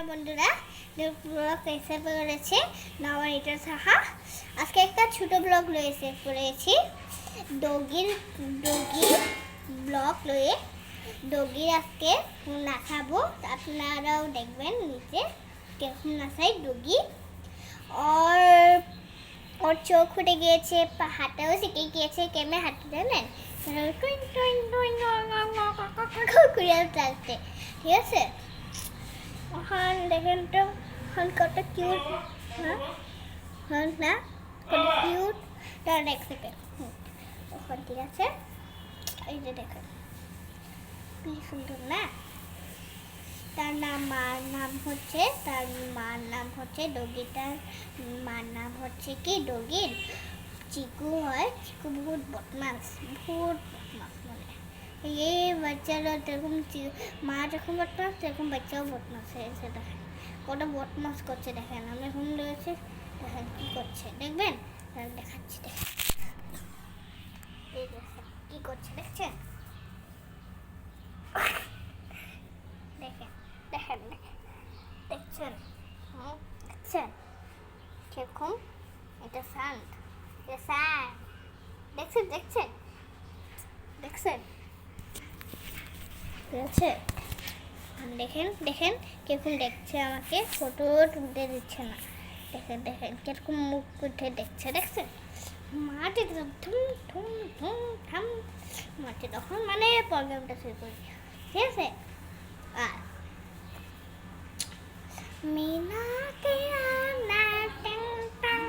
বন্ধুরা ব্লগ এসে পড়েছে নবনীতা সাহা। আজকে একটা ছোট ব্লগ করেছি ডগি ব্লগ লয়ে ডগির আজকে নাচাবো, আপনারাও দেখবেন নিচে কেমন নাচাই ডগি। ওর চোখ উঠে গিয়েছে, হাঁটাও শিখে গিয়েছে। কেমন হাঁটতে জানেন? চালতে, ঠিক আছে। ওখান দেখেন তো কত কিউট, হ্যাঁ না কত কিউট। তার এক সেকেন্ড ওখান, ঠিক আছে। এই যে দেখেন কি সুন্দর না। তার মার নাম হচ্ছে ডগিটার মার নাম হচ্ছে কি ডগির চিকু হয়। চিকু বহুত বদমাস মানে এই বাচ্চারা যেরকম মা যখন বদমাস সেরকম বাচ্চাও বদমাস হয়েছে। দেখেন কত বদমাস করছে, দেখেন আমি এখন রয়েছে, দেখেন কি করছে দেখবেন, দেখাচ্ছি। দেখেন কি করছে দেখছেন, দেখেন দেখেন দেখছেন, দেখছেন কিরকম। এটা শান্ত, দেখছেন দেখছেন দেখছেন, ঠিক আছে। দেখেন কিরকম দেখছে, আমাকে ফটো তুলতে দিচ্ছে না। দেখেন কিরকম মুখ উঠে দেখছে, দেখছেন। মাঠে মাঠে তখন মানে প্রবলেমটা শুরু করি, ঠিক আছে। আর মিনাকে আনা টং টং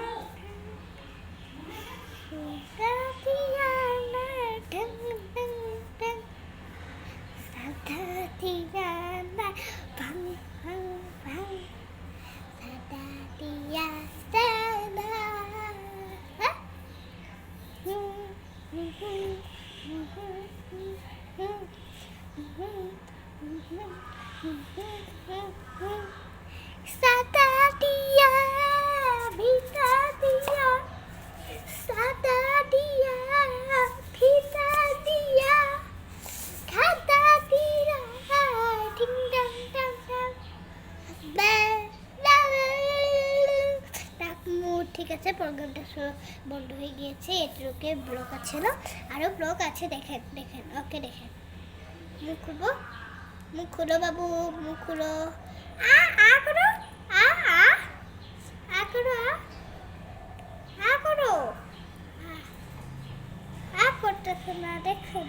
সাদিয়ানা টং টং টং সাদিয়ানা ভাং ভাং ভাং সাদিয়া সাদা। सादा दिया भिता दिया, सादा दिया भिता दिया, खादा दिया टिंग टंग टंग टंग ঠিক আছে। প্রোগ্রামটা বন্ধ হয়ে গিয়েছে, এটুকে ব্লগ আছে না, আরও ব্লগ আছে। দেখেন ওকে দেখেন। মুখ খুলো বাবু, মুখ খুলো। আ করো, আ করো, করতেছে না। দেখছেন